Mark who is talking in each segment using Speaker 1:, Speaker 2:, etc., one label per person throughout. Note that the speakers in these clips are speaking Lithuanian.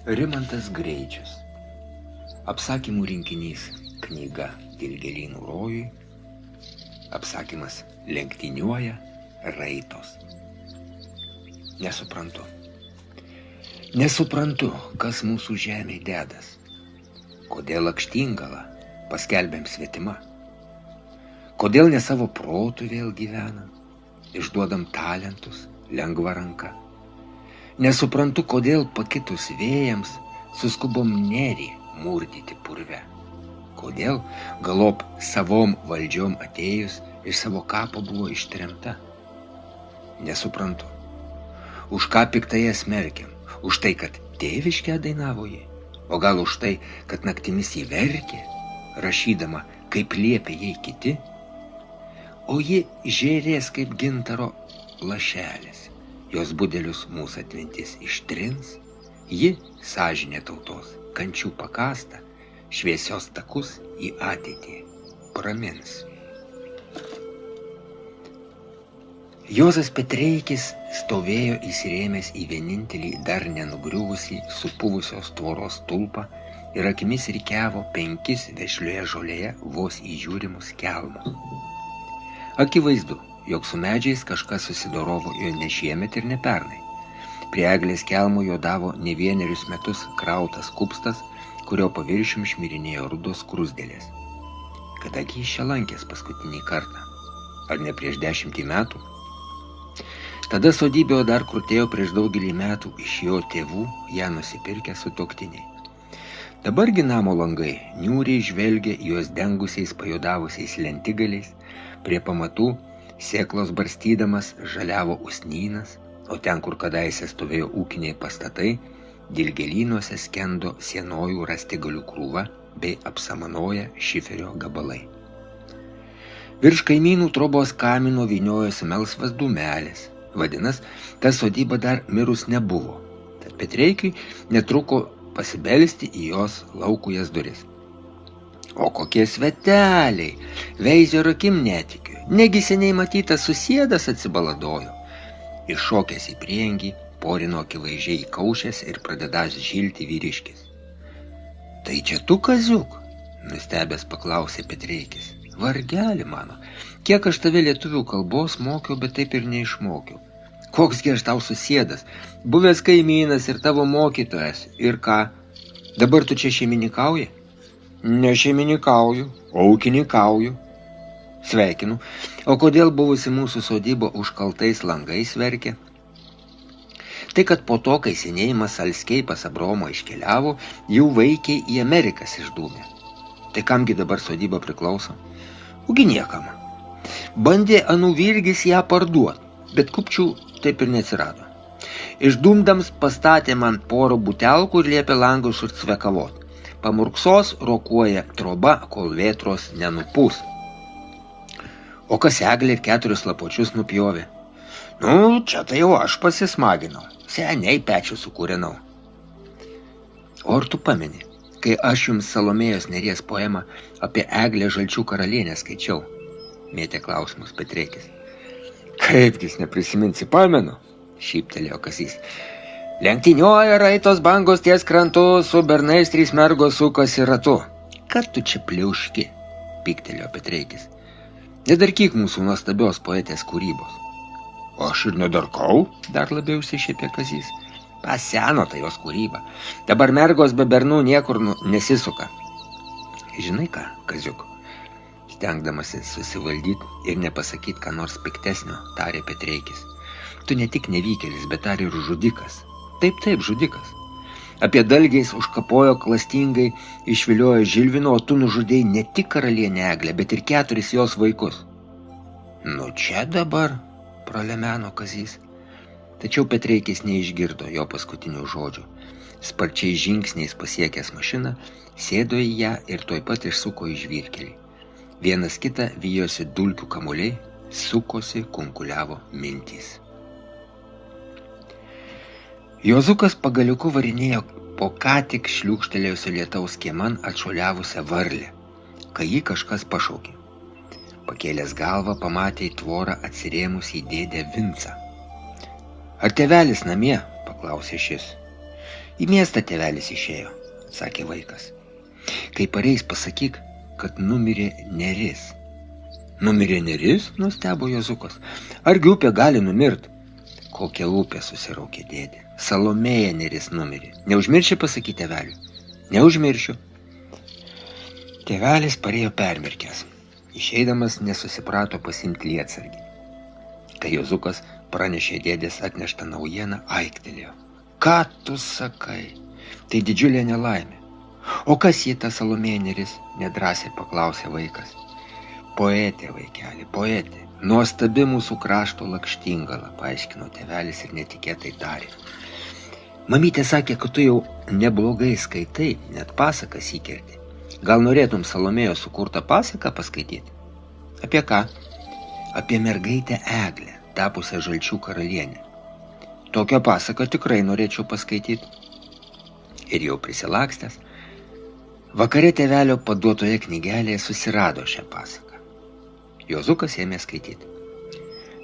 Speaker 1: Rimantas Greičius. Apsakymų rinkinys knyga Dilgėlynų rojui. Apsakymas Lenktyniuoja raitos. Nesuprantu, kas mūsų žemėj dedas. Kodėl lakštingala paskelbėm svetima? Kodėl ne savo protų vėl gyvenam, išduodam talentus lengva ranka? Nesuprantu, kodėl pakitus vėjams suskubom nerį murdyti purve. Kodėl galop savom valdžiom atėjus iš savo kapo buvo ištremta. Nesuprantu, už ką piktai ją smerkiam, už tai, kad tėviškę dainavo ji, o gal už tai, kad naktimis jį verkė, rašydama, kaip liepė jai kiti, o ji žėrės kaip gintaro lašelis. Jos budelius mūsų atmintis ištrins, ji sąžinė tautos kančių pakasta, šviesios takus į ateitį pramins. Juozas Petreikis stovėjo įsirėmęs į vienintelį dar nenugriuvusį supuvusios tvoros stulpą ir akimis rikiavo 5 vešlioje žolėje vos įžiūrimus kelmus. Akivaizdu, jog su medžiais kažkas susidorovo jo ne šiemet ir ne pernai. Prie eglės kelmo jo davo ne vienerius metus krautas kupstas, kurio paviršium šmirinėjo rudos krusdėlės. Kadagi jis čia lankės paskutinį kartą? Ar ne prieš 10 metų? Tada sodybėjo dar krutėjo prieš daugelį metų iš jo tėvų ją nusipirkę sutuoktiniai. Dabargi namo langai niūriai žvelgia juos dengusiais pajudavusiais lentigaliais, prie pamatų sėklos barstydamas žaliavo usnynas, o ten, kur kadaise stovėjo ūkiniai pastatai, dilgėlynuose skendo sienojų rastigalių krūva bei apsamanoję šiferio gabalai. Virš kaimynų trobos kamino vyniojosi melsvas dūmelis, vadinas, ta sodyba dar mirus nebuvo, tad Petreikiui netruko pasibelsti į jos laukujas duris. O kokie sveteliai, veizio akim netikiu, negi seniai matytas susėdas atsibaladojo. Iššokęs į priengį, porino akivaizdžiai įkaušęs ir pradedąs žilti vyriškis. Tai čia tu, Kaziuk? Nustebęs paklausė Petreikis. Vargelį mano, kiek aš tave lietuvių kalbos mokiau, bet taip ir neišmokiau. Koksgi aš tau susėdas, buvęs kaimynas ir tavo mokytojas, ir ką? Dabar tu čia šeimininkauji? Ne šeimininkauju, o ūkininkauju. Sveikinu. O kodėl buvusi mūsų sodyba užkaltais langais verkė? Tai, kad po to, kai senėjimas Alskiai pas Abromą iškeliavo, jų vaikiai į Amerikas išdūmė. Tai kamgi dabar sodyba priklauso? Ugi niekam. Bandė anų virgis ją parduot, bet kupčių taip ir neatsirado. Išdūmdams pastatė man porą butelkų ir liepė langus užcvekavot. Pamurksos rokuoja troba, kol vėtros nenupūs. O kas eglė ir 4 lapuočius nupjovė? Nu, čia tai jau aš pasismaginau. Seniai pečių sukūrinau. O ar tu pameni, kai aš jums Salomėjos Nėries poemą apie Eglę Žalčių karalienę skaičiau? Mėtė klausimus Petreikis. Kaipgis neprisiminsi, pamenu, šyptelėjo Kazys. Lenktyniuoja raitos bangos ties krantu, su bernais 3 mergos sukasi ratu. Kad tu čia pliauški, pyktelėjo Petreikis. Nedarkyk mūsų nuostabios poetės kūrybos. O aš ir nedarkau, dar labiau išsišiepė Kazys. Paseno tai jos kūryba. Dabar mergos be bernų niekur nesisuka. Žinai ką, Kaziuk, stengdamasi susivaldyti ir nepasakyti ką nors piktesnio, tarė Petreikis. Tu ne tik nevykėlis, bet dar ir žudikas. Taip, žudikas. Apie dalgiais užkapojo klastingai, išviliojo Žilvino, o tu nužudėjai ne tik karalienę Eglę, bet ir 4 jos vaikus. Nu čia dabar, pralemeno Kazys. Tačiau Petreikis neišgirdo jo paskutinių žodžių. Sparčiai žingsniais pasiekęs mašiną, sėdo į ją ir tuoj pat išsuko į žvyrkelį. Vienas kitą vijosi dulkių kamuoliai, sukosi, kunkuliavo mintys. Juozukas pagaliuku varinėjo po ką tik šliūkštelėjusio lietaus kieman atšuoliavusią varlę, kai jį kažkas pašaukė. Pakėlęs galvą pamatė į tvorą atsirėmusį į dėdę Vincą. Ar tėvelis namie? Paklausė šis. Į miestą tėvelis išėjo, atsakė vaikas. Kai pareis, pasakyk, kad numirė neris. Numirė neris, nustebo Juozukas. Argi upė gali numirt? Kokia upė, susiraukė dėdė. Salomėja neris numirė. Neužmirši pasakyti tėveliui? Neužmiršiu. Tėvelis parėjo permirkęs. Išeidamas nesusiprato pasimti lietsargį. Kai Juozukas pranešė dėdės atneštą naujieną, aiktelėjo. Ką tu sakai? Tai didžiulė nelaimė. O kas jį ta Salomėja neris? Nedrąsiai paklausė vaikas. Poetė, vaikeli, poetė. Nuostabi mūsų krašto lakštingala, paaiškino tėvelis ir netikėtai tarė. Mamytė sakė, kad tu jau neblogai skaitai, net pasakas įkerti. Gal norėtum Salomėjos sukurtą pasaką paskaityti? Apie ką? Apie mergaitę Eglę, tapusią Žalčių karalienę. Tokią pasaką tikrai norėčiau paskaityti. Ir jau prisilakstęs, vakare tėvelio paduotoje knygelėje susirado šią pasaką. Juozukas ėmė skaityti.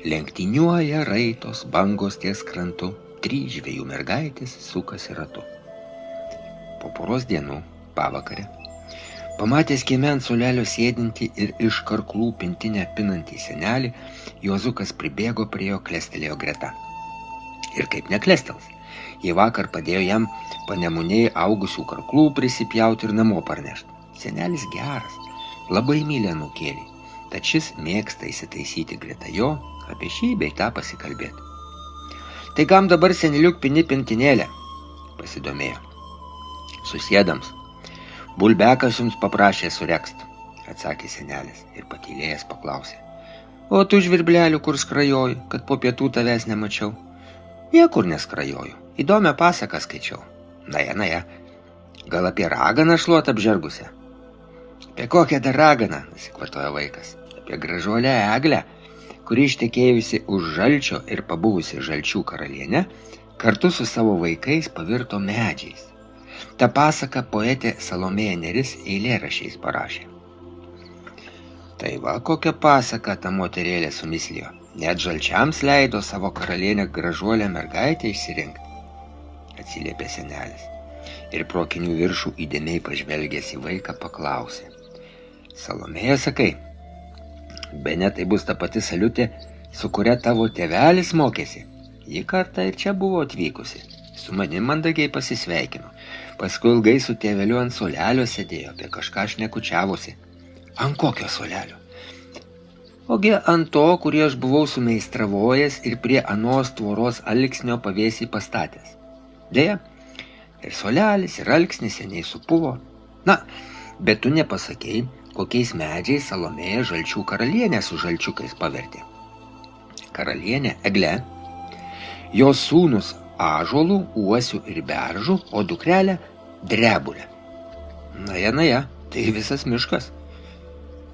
Speaker 1: Lenktyniuoja raitos bangos ties krantu, 3 žvejų mergaitės sukasi ratu. Po poros dienų, pavakarę, pamatęs kieme ant suolelio sėdintį ir iš karklų pintinę pinantį senelį, Juozukas pribėgo prie jo, klestelėjo greta. Ir kaip neklestels, jie vakar padėjo jam panemunėje augusių karklų prisipjauti ir namo parnešti. Senelis geras, labai myli anūkėlį, tad šis mėgsta įsitaisyti greta jo, apie šį bei tą pasikalbėti. Tai kam dabar seneliuk pini pintinėlę? Pasidomėjo. Susėdams. Bulbekas jums paprašė surekst, atsakė senelis ir patylėjęs paklausė. O tu žvirblelių kur skrajoji, kad po pietų tavęs nemačiau? Niekur neskrajoju, įdomią pasaką skaičiau. Naja, gal apie raganą šluot apžergusią? Apie kokią dar raganą, nusikvartojo vaikas. Apie gražuolę Eglę, kuri ištekėjusi už Žalčio ir pabuvusi Žalčių karalienę, kartu su savo vaikais pavirto medžiais. Ta pasaka poetė Salomėja neris eilėraščiais parašė. Tai va kokią pasaką ta moterėlė sumislijo. Net Žalčiams leido savo karalienę gražuolę mergaitę išsirinkti, atsiliepė senelis. Ir pro akinių viršų įdėmiai pažvelgęs į vaiką paklausė. Salomėja, sakai, bene tai bus ta pati Saliutė, su kuria tavo tėvelis mokėsi. Ji kartą ir čia buvo atvykusi. Su manim mandagiai pasisveikino. Paskui ilgai su tėveliu ant suolelio sėdėjo, apie kažką šnekučiavosi. Ant kokio suolelio? Ogi ant to, kurį aš buvau sumeistravojęs ir prie anos tvoros alksnio pavėsį pastatęs. Deja, ir suolelis, ir alksnis seniai supuvo. Na, bet tu nepasakei, kokiais medžiais Salomėja Žalčių karalienę su žalčiukais pavertė. Karalienė Egle, jos sūnus ąžuolų, uosių ir beržų, o dukrelė drebulė. Naja, tai visas miškas.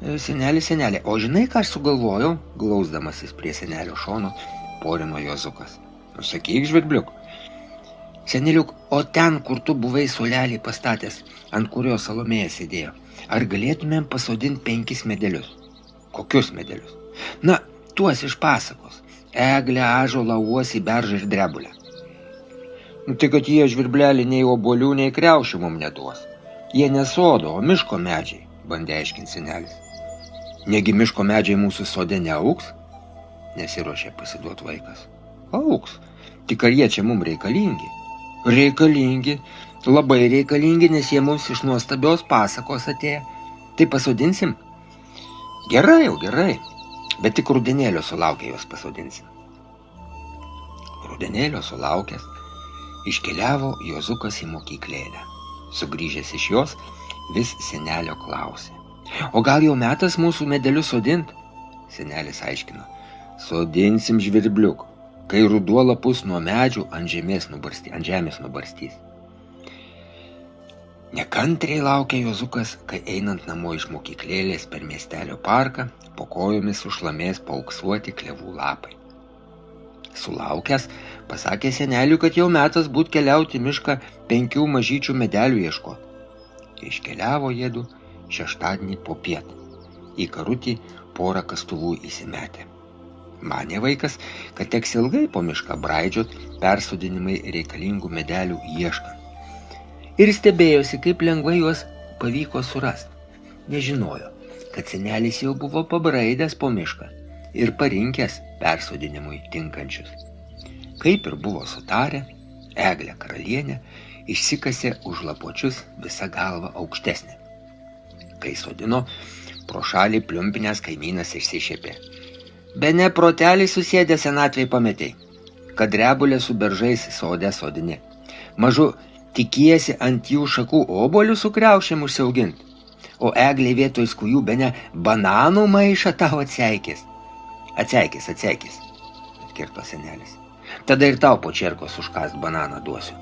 Speaker 1: Senelė, o žinai, ką aš sugalvojau? Glausdamasis prie senelio šono, porino Juozukas. Sakyk, žvirbliuk. Seneliuk, o ten, kur tu buvai suolelį pastatęs, ant kurio Salomėja sėdėjo, ar galėtumėm pasodinti 5 medelius? Kokius medelius? Na, tuos iš pasakos. Eglę, ąžuolą, uosį, beržą ir drebulę. Tai kad jie žvirblelį nei obuolių, nei kriaušių mum neduos. Jie ne sodo, o miško medžiai, bandė aiškinti senelis. Negi miško medžiai mūsų sode neauks? Nesiruošė pasiduoti vaikas. Auks. Tik ar jie čia mums reikalingi? Reikalingi. Labai reikalingi, nes jie mums iš nuostabios pasakos atėjo. Tai pasodinsim? Gerai. Bet tik rudenėlio sulaukę juos pasodinsim. Rudenėlio sulaukęs, iškeliavo Juozukas į mokyklėlę. Sugrįžęs iš jos, vis senelio klausė. O gal jau metas mūsų medelius sodint? Senelis aiškino. Sodinsim, žvirbliuk, kai ruduo lapus nuo medžių ant žemės nubarstys. Nekantriai laukė Juozukas, kai einant namo iš mokyklėlės per miestelio parką, po kojomis sušlamės paauksuoti klevų lapai. Sulaukęs, pasakė seneliui, kad jau metas būt keliauti mišką 5 mažyčių medelių ieškoti. Iškeliavo jėdu šeštadienį po pietą. Į karutį porą kastuvų įsimetė. Manė vaikas, kad teks ilgai po mišką braidžiot persodinimai reikalingų medelių ieškant. ir stebėjosi, kaip lengvai juos pavyko surasti. Nežinojo, kad senelis jau buvo pabraidęs po mišką ir parinkęs persodinimui tinkančius. Kaip ir buvo sutarę, Eglė karalienė išsikasė už lapuočius visą galvą aukštesnę. Kai sodino, pro šalį pliumpinės kaimynas išsišiepė. Bene protelį susėdę senatvėj pametei, kad drebulė su beržais sode sodini. Mažu tikiesi ant jų šakų obuolių su kriaušėm užsiaugint, o Eglė vietoj skujų bene bananų maišą tau atseikės. Atseikės, atkirto senelis. Tada ir tau po čerkos užkast bananą duosiu.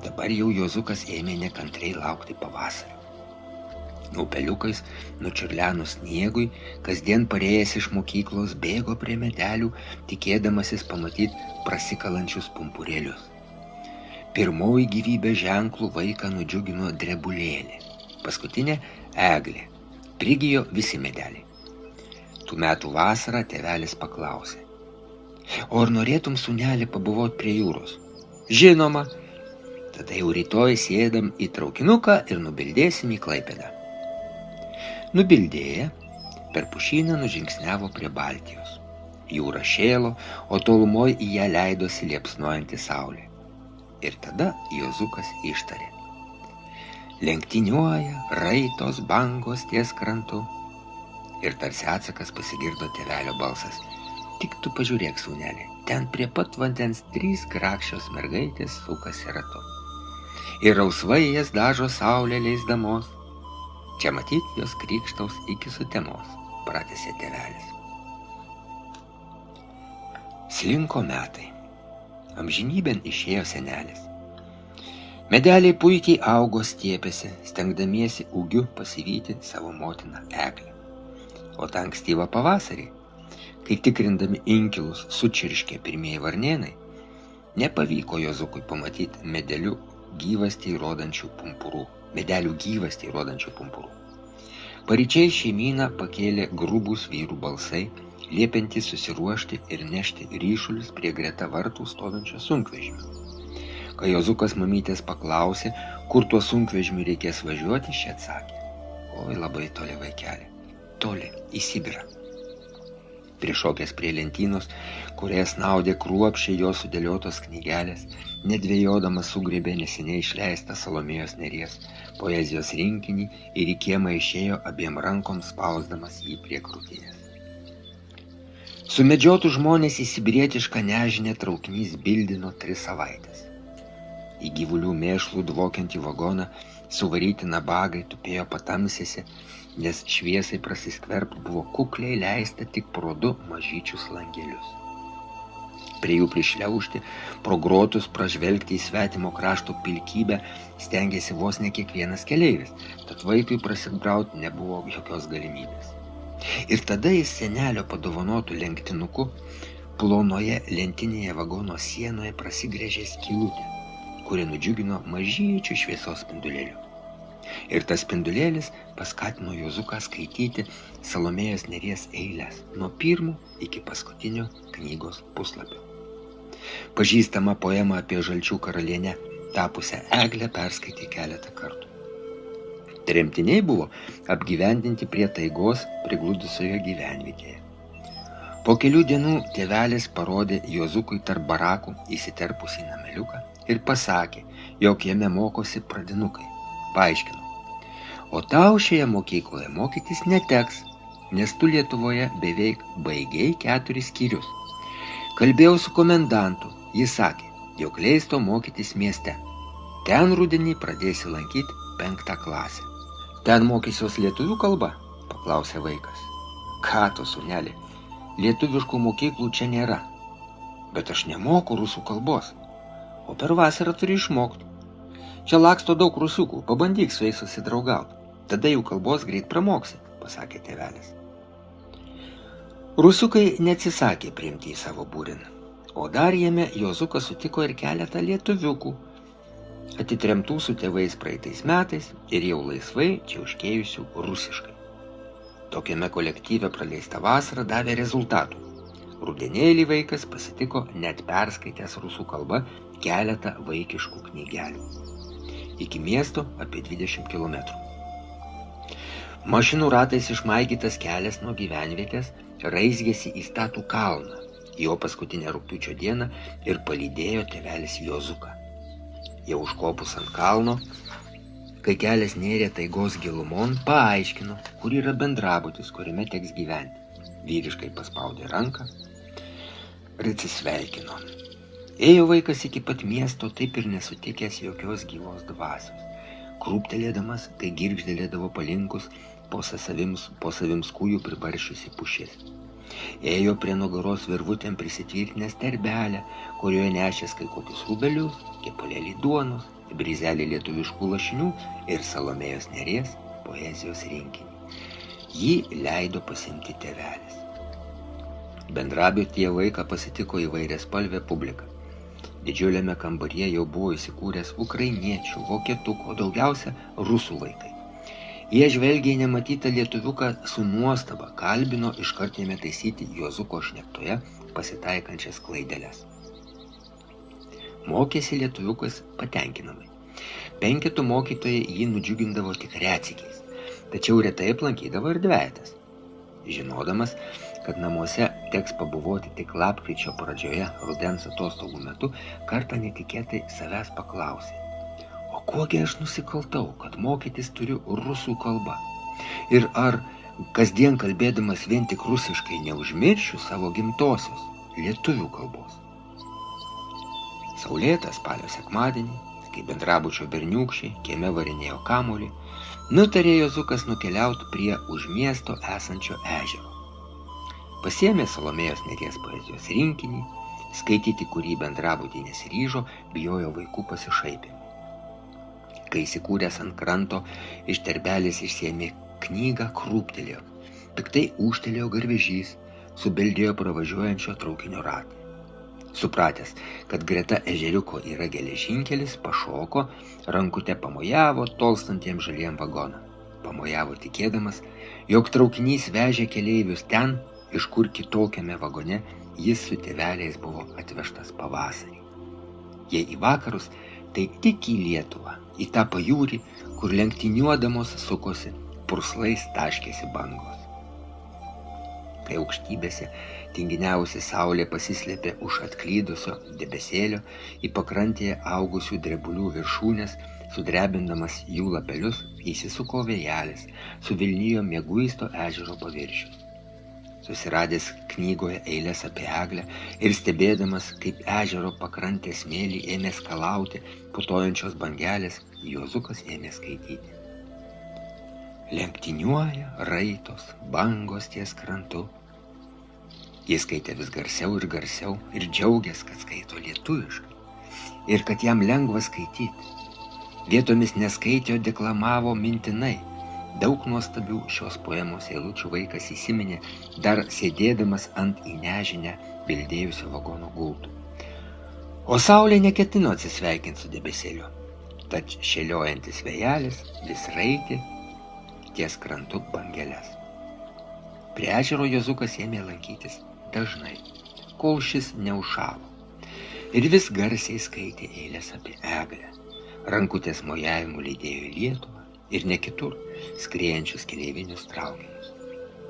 Speaker 1: Dabar jau Juozukas ėmė nekantriai laukti pavasario. Upeliukais nučiurlenus sniegui, kasdien parėjęs iš mokyklos bėgo prie medelių, tikėdamasis pamatyti prasikalančius pumpurėlius. Pirmoji gyvybės ženklų vaiką nudžiugino drebulėlė, paskutinė Eglė. Prigijo visi medeliai. Tų metų vasarą tėvelis paklausė: o ar norėtum, sūneli, pabuvot prie jūros? Žinoma, tada jau rytoj sėdam į traukinuką ir nubildėsim į Klaipėdą. Nubildėję, per pušyną nužingsniavo prie Baltijos. Jūra šėlo, o tolumoj į ją leidosi liepsnojanti saulė. Ir tada Juozukas ištarė: lenktyniuoja raitos bangos ties krantu. Ir tarsi atsakas pasigirdo tėvelio balsas: tik tu pažiūrėk, sūneli, ten prie pat vandens 3 grakščios mergaitės sukasi ratu. Ir rausvai jas dažo saulė leisdamos. Čia matyt, jos krykštaus iki sutemos, pratęsė tėvelis. Slinko metai. Amžinybėn išėjo senelis. Medeliai puikiai augo stiepėsi, stengdamiesi ūgiu pasivyti savo motiną Eglę. O tą ankstyvą pavasarį, kai tikrindami inkilus sučirškė pirmieji varnėnai, nepavyko Juozukui pamatyti medelių gyvastį rodančių pumpurų. Paryčiais šeimyną pakėlė grubūs vyrų balsai, liepiantys susiruošti ir nešti ryšulius prie greta vartų stovinčio sunkvežimio. Kai Juozukas mamytės paklausė, kur tuo sunkvežimiu reikės važiuoti, ši atsakė: oi, labai toli, vaikeli, toli, į Sibirą. Prišokęs prie lentynos, kurioje snaudė kruopščiai jo sudėliotos knygelės, nedvėjodamas sugriebė neseniai išleistą Salomėjos Nėries poezijos rinkinį ir į kiemą išėjo abiem rankom spausdamas jį prie krūtinės. Sumedžiotų žmonės į sibirietišką nežinę traukinys bildino 3 savaitės. Į gyvulių mėšlų dvokiantį vagoną suvaryti nabagai tupėjo patamsėse, nes šviesai prasiskverbt buvo kukliai leista tik pro 2 mažyčius langelius. Prie jų prišliaužti, pro grotus pražvelgti į svetimo krašto pilkybę stengėsi vos ne kiekvienas keleivis, tad vaikui prasibrauti nebuvo jokios galimybės. Ir tada jis senelio padovanotų lenktinuku plonoje lentinėje vagono sienoje prasigręžė skylutę, kuri nudžiugino mažyčių šviesos spindulėlių. Ir tas spindulėlis paskatino Juozuką skaityti Salomėjos Nėries eiles nuo 1 iki paskutinio knygos puslapio. Pažįstama poema apie žalčių karalienę tapusią Eglę perskaitė keletą kartų. Tremtiniai buvo apgyvendinti prie taigos prigludusioje gyvenvietėje. Po kelių dienų tėvelis parodė Juozukui tarp barakų įsiterpusį nameliuką ir pasakė, jog jame mokosi pradinukai. Paaiškino: o tau šioje mokykloje mokytis neteks, nes tu Lietuvoje beveik baigei 4 skyrius. Kalbėjau su komendantu, jis sakė, jog leisto mokytis mieste. Ten rudenį pradėsi lankyti 5 klasę. Ten mokysios lietuvių kalba? Paklausė vaikas. Ką tu, sūneli, lietuviškų mokyklų čia nėra. Bet aš nemoku rusų kalbos, o per vasarą turi išmokti. Čia laksto daug rusiukų, pabandyk su jais susidraugauti. Tada jų kalbos greit pramoksi, pasakė tėvelis. Rusiukai neatsisakė priimti į savo būrin, o dar jame Juozukas sutiko ir keletą lietuviukų, atitremtų su tėvais praeitais metais ir jau laisvai čiauškėjusių rusiškai. Tokiame kolektyve praleista vasara davė rezultatų. Rudenėlį vaikas pasitiko net perskaitęs rusų kalbą keletą vaikiškų knygelių. iki miesto apie 20 km. Mašinų ratais išmaigytas kelias nuo gyvenvietės raizgėsi į statų kalną, jo paskutinę rugpjūčio dieną ir palydėjo tėvelis Jozuką. Jau užkopus ant kalno, kai kelias nėrė taigos gilumon, paaiškino, kur yra bendrabutis, kuriame teks gyventi. Vyriškai paspaudė ranką ir atsisveikino. Ėjo vaikas iki pat miesto, taip ir nesutikęs jokios gyvos dvasios. Krūptelėdamas, kai girgždėlėdavo palinkus, po savims kūjų pribaršiusi pušis. Ėjo prie nugaros virvutėm prisitvirtinęs terbelę, kurioje nešęs kai kokius rūbelius, kepalėlį duonos, brizelį lietuviškų lašinių ir Salomėjos Nėries poezijos rinkinį. Jį leido pasimti tėvelis. Bendrabutyje vaiką pasitiko įvairiaspalvė publika. Didžiuliame kambaryje jau buvo įsikūręs ukrainiečių, vokietukų, o daugiausia rusų vaikai. Jie žvelgė į nematytą lietuviuką su nuostaba, kalbino iškart jame taisyti Jozuko šnektoje pasitaikančias klaideles. Mokėsi lietuviukas patenkinamai. 5 mokytojai jį nudžiugindavo tik retsykiais, tačiau retai aplankydavo ir dvejetas. Žinodamas, kad namuose teks pabuvoti tik lapkričio pradžioje rudens atostogų metu, kartą netikėtai savęs paklausė: o kogi aš nusikaltau, kad mokytis turiu rusų kalbą? Ir ar kasdien kalbėdamas vien tik rusiškai neužmiršiu savo gimtosios lietuvių kalbos? Saulėtą spalio sekmadienį, kai bendrabučio berniūkščiai kieme varinėjo kamuolį, nutarė Jozukas nukeliauti prie už miesto esančio ežero. Pasiėmė Salomėjos Nėries poezijos rinkinį, skaityti kurį bendrabutį nesiryžo, bijojo vaikų pasišaipimų. Kai įsikūręs ant kranto, iš terbelės išsiėmė knygą, krūptelėjo. Piktai ūžtelėjo garvežys, subeldėjo pravažiuojančio traukinio ratą. Supratęs, kad greta ežeriuko yra geležinkelis, pašoko, rankute pamojavo tolstantiem žaliem vagonam. Pamojavo tikėdamas, jog traukinys vežė keleivius ten, iš kur kitokiame vagone jis su tėveliais buvo atvežtas pavasarį. Jei į vakarus, tai tik į Lietuvą, į tą pajūrį, kur lenktyniuodamos sukosi, purslais taškėsi bangos. Kai aukštybėse tinginiavusi saulė pasislėpė už atklydusio debesėlio, į pakrantėje augusių drebulių viršūnės, sudrebindamas jų lapelius, įsisuko vėjelis, suvilnijo mieguisto ežero paviršius. Susiradęs knygoje eiles apie eglę ir stebėdamas, kaip ežero pakrantės smėlį ėmė skalauti putojančios bangelės, Jozukas ėmė skaityti. Lenktyniuoja raitos, bangos ties krantu. Jis skaitė vis garsiau ir džiaugės, kad skaito lietuviškai ir kad jam lengva skaityti. Vietomis neskaitė, o deklamavo mintinai. Daug nuostabių šios poemos eilučių vaikas įsiminė, dar sėdėdamas ant į nežinę bildėjusio vagono gultų. O saulė neketino atsisveikinti su debesėliu, tad šėliojantis vėjelis vis raitė ties krantu bangeles. Prie ežero Jozukas ėmė lankytis dažnai, kol šis neužšalo, ir vis garsiai skaitė eiles apie eglę. Rankutės mojavimu lydėjo į Lietuvą ir ne kitur skriejančius keleivinius traukinius.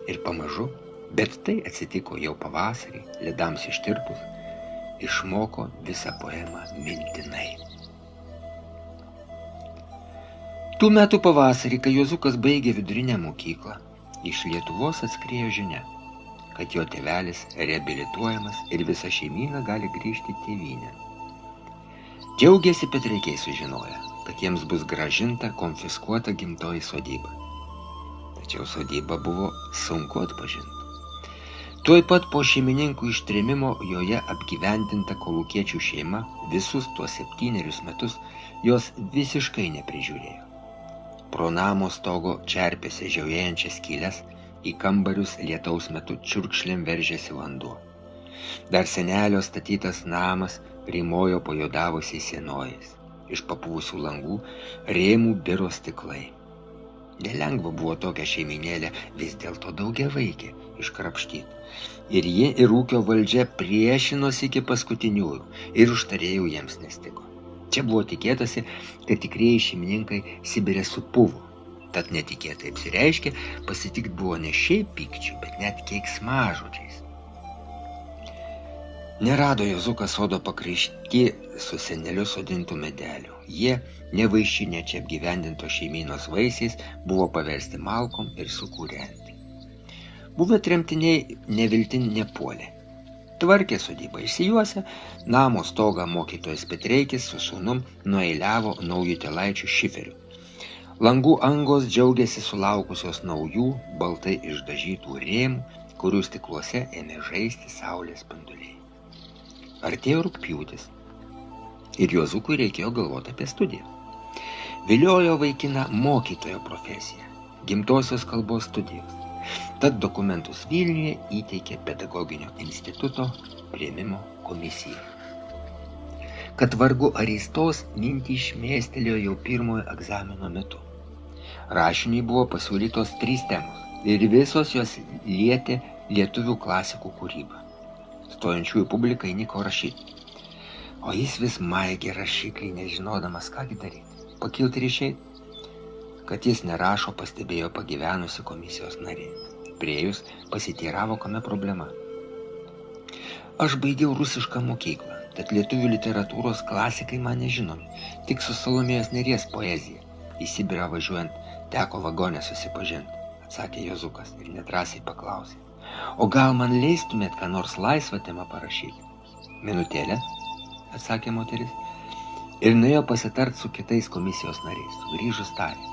Speaker 1: Ir pamažu, bet tai atsitiko jau pavasarį, ledams ištirpus, išmoko visą poemą mintinai. Tų metų pavasarį, kai Jozukas baigė vidurinę mokyklą, iš Lietuvos atskriejo žinia, kad jo tėvelis reabilituojamas ir visa šeimyna gali grįžti tėvynę. Džiaugėsi Petreikiai sužinoję, kad jiems bus grąžinta konfiskuota gimtoji sodyba. Tačiau sodyba buvo sunku atpažinti. Tuoj pat po šeimininkų ištrėmimo joje apgyvendinta kolūkiečių šeima visus tuos 7 metus jos visiškai neprižiūrėjo. Pro namo stogo čerpėse žiaujėjančias skylės, į kambarius lietaus metu čiurkšlėm veržėsi vanduo. Dar senelio statytas namas rymojo pajuodavusiais sienojais. Iš papuvusių langų rėmų biro stiklai. Nelengva buvo tokią šeiminėlę vis dėlto daugiavaikė iškrapštyti. Ir ji ir ūkio valdžia priešinosi iki paskutiniųjų ir užtarėjų jiems nestiko. Čia buvo tikėtasi, kad tikrieji šeimininkai Sibire supuvo. Tad netikėtai apsireiškė, pasitikt buvo ne šiaip pykčių, bet net keiksmažodžiais. Nerado Jozukas sodo pakrašty su seneliu sodintų medelių. Jie, nevaišinė čia apgyvendinto šeimynos vaisiais, buvo paversti malkom ir sukūrenti. Buvę tremtiniai neviltin nepuolė. Tvarkė sodybą išsijuose, namo stogą mokytojas Petreikis su sūnum nueiliavo Naujutėlaičių šiferiu. Langų angos džiaugiasi sulaukusios naujų, baltai išdažytų rėmų, kurių stikluose ėmė žaisti saulės spinduliai. Artėjo rugpjūtis ir Jozukui reikėjo galvoti apie studiją. Viliojo vaikiną mokytojo profesiją, gimtosios kalbos studijos. Tad dokumentus Vilniuje įteikė Pedagoginio instituto priėmimo komisija. Kad vargu ar įstos, mintį išmėstelėjo jau pirmojo egzamino metu. Rašiniui buvo pasiūlytos 3 temos ir visos jos lietė lietuvių klasikų kūrybą. Stojančiųjų publikai niko rašyti. O jis vis maigė rašiklį, nežinodamas, kągi daryti. Pakilti ir išeiti. Kad jis nerašo, pastebėjo pagyvenusi komisijos narė. Priėjus pasiteiravo, kame problema. Aš baigiau rusišką mokyklą, tad lietuvių literatūros klasikai man nežinomi, tik su Salomėjos Nėries poezija. Į Sibirą važiuojant teko vagone susipažinti, atsakė Jozukas ir nedrąsiai paklausė. O gal man leistumėt, ką nors laisvą temą parašyti? Minutėlę, atsakė moteris, ir nuėjo pasitart su kitais komisijos nariais. Sugrįžus tarė.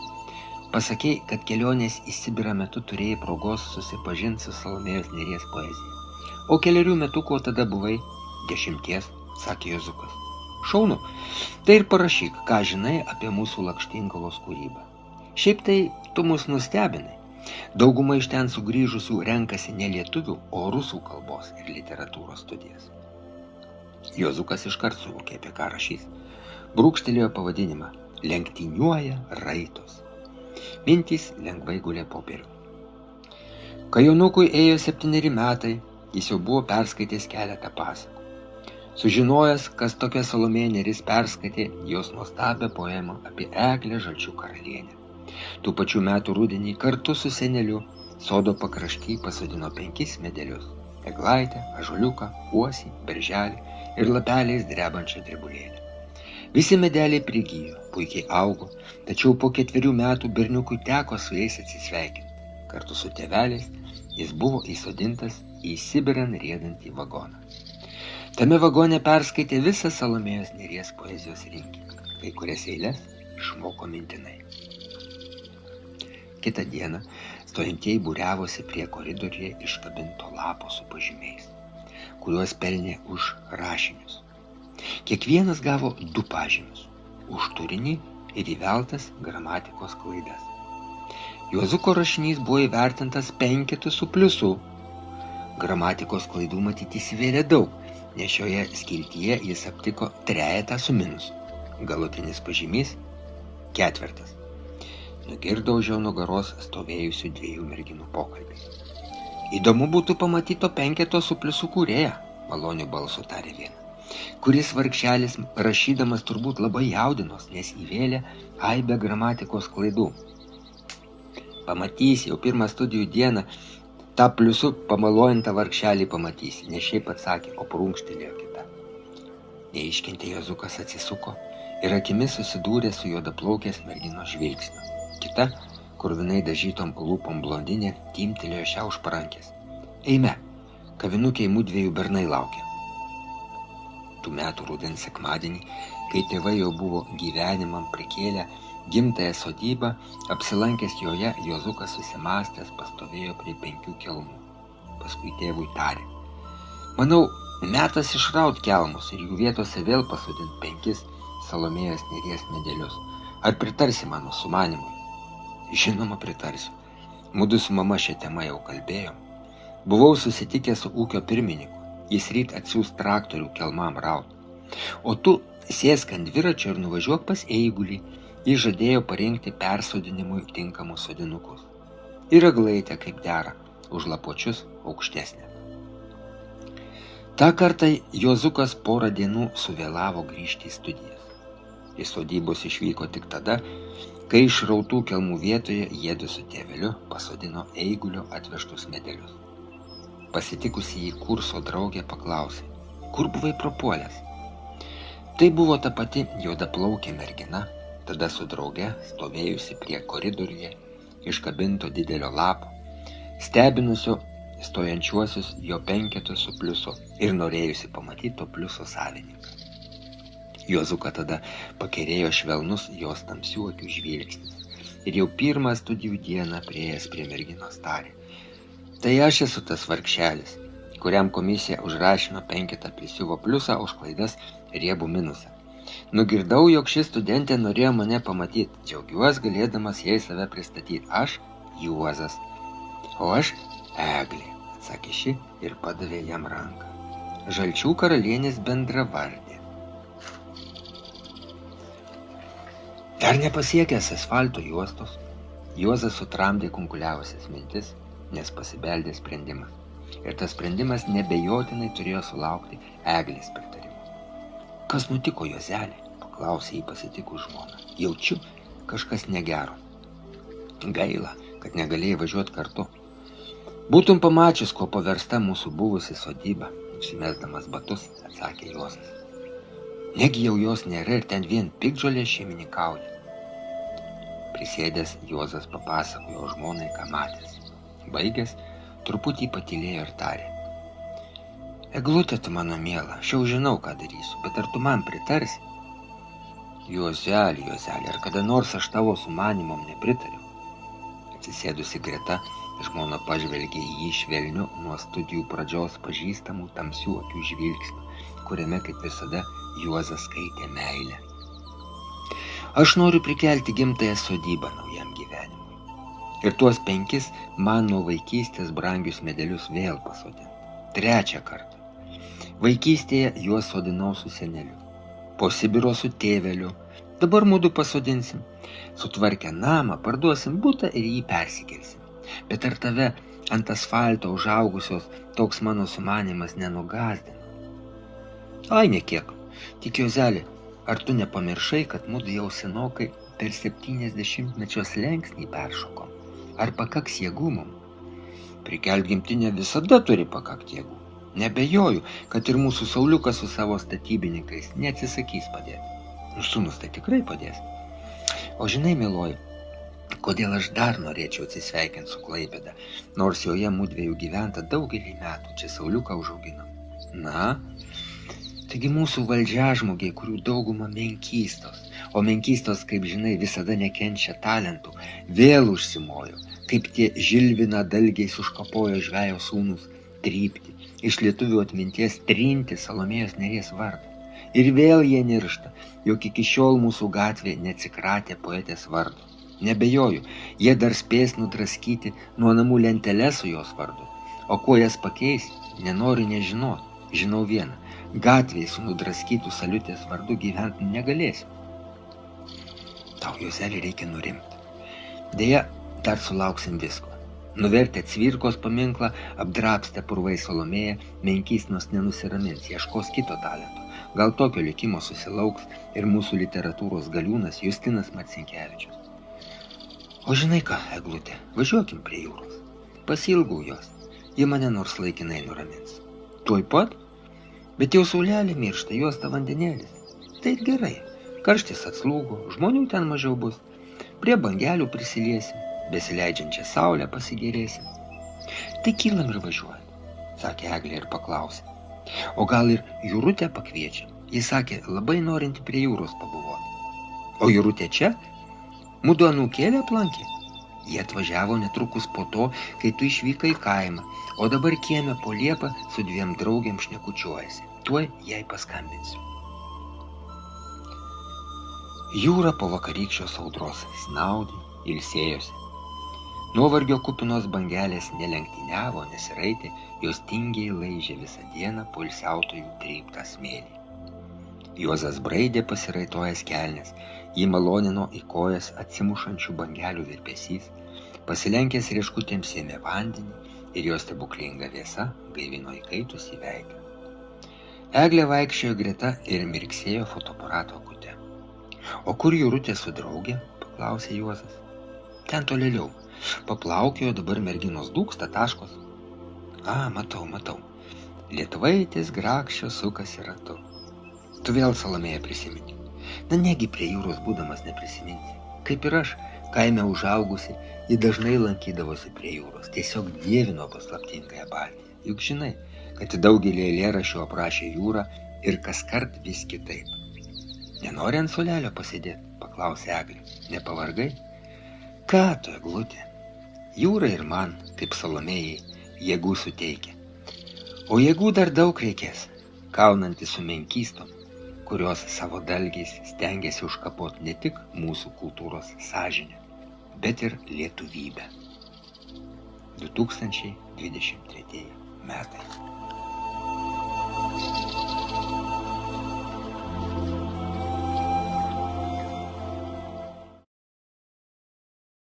Speaker 1: Pasakei, kad kelionės į Sibirą metu turėjai progos susipažinti su Salomėjos Nėries poezija. O kelerių metų, ko tada buvai? 10, sakė Jozukas. Šaunu, tai ir parašyk, ką žinai apie mūsų Lakštingalos kūrybą. Šiaip tai tu mus nustebinai. Dauguma iš ten sugrįžusių renkasi ne lietuvių, o rusų kalbos ir literatūros studijas. Jozukas iškart suvokė, apie ką rašys. Brūkštelėjo pavadinimą Lenktyniuoja raitos. Mintys lengvai gulė popierių. Kai Jonukui ėjo 7 metai, jis jau buvo perskaitęs keletą pasakų. Sužinojęs, kas tokia Salomėja Nėris perskaitė jos nuostabią poemą apie Eglę Žalčių karalienę. Tų pačių metų rudenį kartu su seneliu sodo pakrašty pasodino 5 medelius – eglaitę, ąžuoliuką, uosį, berželį ir lapeliais drebančią drebulėlę. Visi medeliai prigijo, puikiai augo, tačiau po 4 metų berniukui teko su jais atsisveikinti. Kartu su tėveliais jis buvo įsodintas į Sibirą riedantį vagoną. Tame vagone perskaitė visą Salomėjos Nėries poezijos rinkinį, kai kurias eiles išmoko mintinai. Kitą dieną stojantieji būriavosi prie koridoriuje iškabinto lapo su pažymiais, kuriuos pelnė už rašinius. Kiekvienas gavo 2 pažymius – už turinį ir įveltas gramatikos klaidas. Jozuko rašinys buvo įvertintas 5 su pliusu. Gramatikos klaidų matyti įsivėlė daug, nes šioje skiltyje jis aptiko 3 su minusu. Galutinis pažymys – 4. Nugirdau už jo nugaros stovėjusių 2 merginų pokalbį. Įdomu būtų pamatyti to 5 su pliusu kūrėją, maloniu balsu tarė viena, kuris vargšelis rašydamas turbūt labai jaudinos, nes įvėlė aibę gramatikos klaidų. Pamatysi, jau pirmą studijų dieną tą pliusu pamalojantą vargšelį pamatysi, ne šiaip atsakė, o prunkštelėjo kita. Neiškentė Jozukas atsisuko ir akimis susidūrė su juodaplaukės merginos žvilgsniu. Kita, kurvinai dažytom lūpom blondinė, timtelėjo šią už parankės. Eime, kavinukėj mudviejų bernai laukia. Tų metų rudens sekmadienį, kai tėvai jau buvo gyvenimam prikėlę gimtąją sodybą, apsilankęs joje, Jozukas susimąstęs pastovėjo prie 5 kelmų. Paskui tėvui tarė. Manau, metas išraut kelmus ir jų vietose vėl pasodinti 5 Salomėjos Nėries medelius. Ar pritarsi mano sumanimui? Žinoma, pritarsiu. Mudu su mama šią temą jau kalbėjom. Buvau susitikęs su ūkio pirmininku. Jis ryt atsiųs traktorių kelmam raut. O tu sėsk ant dviračio ir nuvažiuok pas eigulį. Jis žadėjo parinkti persodinimui tinkamus sodinukus. Ir eglaitę kaip dera, už lapuočius aukštesnė. Ta kartą Jozukas porą dienų suvėlavo grįžti į studijas. Iš sodybos išvyko tik tada, kai iš rautų kelmų vietoje jiedu su tėveliu pasodino eigulio atvežtus medelius. Pasitikusi jį kurso draugė paklausė, kur buvai prapuolęs? Tai buvo ta pati juodaplaukė mergina, tada su drauge stovėjusi prie koridoriuje iškabinto didelio lapo, stebinusio stojančiuosius jo penketus su pliusu ir norėjusi pamatyti to pliuso savininką. Juozuką tada pakerėjo švelnus jos tamsių akių žvilgsnis ir jau pirmą studijų dieną priėjęs prie merginos tarė, tai aš esu tas vargšelis, kuriam komisija užrašino 5 prisiuvo pliusą už klaidas riebų minusą. Nugirdau, jog ši studentė norėjo mane pamatyti, džiaugiuosi galėdamas jai save pristatyti. Aš Juozas, o aš Eglė, atsakė ši ir padavė jam ranką. Žalčių karalienės bendravardė. Dar nepasiekęs asfalto juostos, Juozas sutramdė kunkuliavusias mintis, nes pasibeldė sprendimas. Ir tas sprendimas nebejotinai turėjo sulaukti Eglės pritarimo. Kas nutiko, Juozelė? Paklausė jį pasitikus žmoną. Jaučiu kažkas negero. Gaila, kad negalėjai važiuoti kartu. Būtum pamačius, ko paversta mūsų buvusi sodyba, užsimesdamas batus, atsakė Juozas. Negi jau jos nėra ir ten vien piktžolė šeimininkauja. Prisėdęs, Juozas papasakojo žmonai, ką matęs. Baigęs, truputį patylėjo ir tarė. Eglutė, tu mano miela, aš jau žinau, ką darysiu, bet ar tu man pritarsi? Juozelė, ar kada nors aš tavo sumanimam nepritariu? Atsisėdusi greta, žmona pažvelgė į jį švelniu nuo studijų pradžios pažįstamų tamsių akių žvilgsnių, kuriame, kaip visada, Juozas skaitė meilę. Aš noriu prikelti gimtąją sodybą naujam gyvenimui. Ir tuos 5 man nuo vaikystės brangius medelius vėl pasodinti. 3 kartą. Vaikystėje juos sodinau su seneliu. Po Sibiro su tėveliu. Dabar mudu pasodinsim. Sutvarkę namą, parduosim butą ir jį persikelsim. Bet ar tave ant asfalto užaugusios toks mano sumanimas nenugazdino? Ai, nekiek. Tik, Juozelė, ar tu nepamiršai, kad mudu jau senokai per 70-mečio slengsnį peršokom? Ar pakaks jėgų mum? Prikelt gimtinę visada turi pakakti jėgų. Nebejoju, kad ir mūsų Sauliukas su savo statybininkais neatsisakys padėti. Sūnus tai tikrai padės. O žinai, mieloji, kodėl aš dar norėčiau atsisveikinti su Klaipėda, nors joje mudviejų gyventa daugelį metų, čia Sauliuką užaugino. Na, taigi mūsų valdžiažmogiai, kurių dauguma menkystos, o menkystos, kaip žinai, visada nekenčia talentų, vėl užsimojo, kaip tie žilvina dalgiais užkapojo žvejo sūnus trypti, iš lietuvių atminties trinti Salomėjos Nėries vardą. Ir vėl jie niršta, jog iki šiol mūsų gatvė neatsikratė poetės vardo. Nebejoju, jie dar spės nudraskyti nuo namų lenteles su jos vardu. O kuo jas pakeis, nenoriu nežinot. Žinau vieną, gatvėje su nudraskytų Saliutės vardu gyventi negalėsiu. Tau, Juozelė, reikia nurimti. Deja, dar sulauksim visko. Nuvertę Cvirkos paminklą, apdrabstę purvai Salomėją, menkysnos nenusiramins, ieškos kito talento. Gal tokio likimo susilauks ir mūsų literatūros galiūnas Justinas Marcinkevičius. O žinai ką, Eglutė, važiuokim prie jūros. Pasilgau jos, ji mane nors laikinai nuramins. Tuoj pat? Bet jau saulelė miršta, juosta vandenėlis. Tai gerai, karštis atslūgo, žmonių ten mažiau bus. Prie bangelių prisiliesim, besileidžiančią saulę pasigėrėsim. Tai kylam ir važiuojam, sakė Eglė ir paklausė. O gal ir Jūrutę pakviečiam? Jis sakė, labai norinti prie jūros pabuvoti. O Jūrutė čia? Mudu anūkėlę aplankė. Jie atvažiavo netrukus po to, kai tu išvykai į kaimą, o dabar kieme po liepą su 2 draugėm šnekučiuojasi. Tuoj jai paskambinsiu. Jūra po vakarykščios audros snaudė, ilsėjosi. Nuovargio kupinos bangelės nelenktyniavo, nesiraitė, jos tingiai laižė visą dieną poilsiautojų tryptą smėlį. Juozas braidė pasiraitojęs kelnes, jį malonino į kojas atsimušančių bangelių virpesys, pasilenkęs rieškutėms ėmė vandenį ir jos stebuklinga vėsa gaivino įkaitusį veidą. Eglė vaikščiojo greta ir mirksėjo fotoaparato akute. O kur Jūrutė su draugė? Paklausė Juozas. Ten tolėliau. Paplaukėjo, dabar merginos dūksta taškos. Matau. Lietuvaitis grakščio sukasi ratu. Tu vėl Salomėją prisimeni. Negi prie jūros būdamas neprisiminsi. Kaip ir aš, kaime užaugusi, ji dažnai lankydavosi prie jūros. Tiesiog dievino paslaptingąją Baltiją. Juk žinai, kad daugelį eilėraščių aprašė jūrą ir kaskart vis kitaip. Nenori ant suolelio pasėdėti? Paklausė Eglė. Nepavargai? Ką tu, Eglutė? Jūra ir man, kaip Salomėjai, jėgų suteikia. O jėgų dar daug reikės, kaunantis su menkystom, kurios savo dalgiais stengiasi užkapoti ne tik mūsų kultūros sąžinę, bet ir lietuvybę. 2023 metai.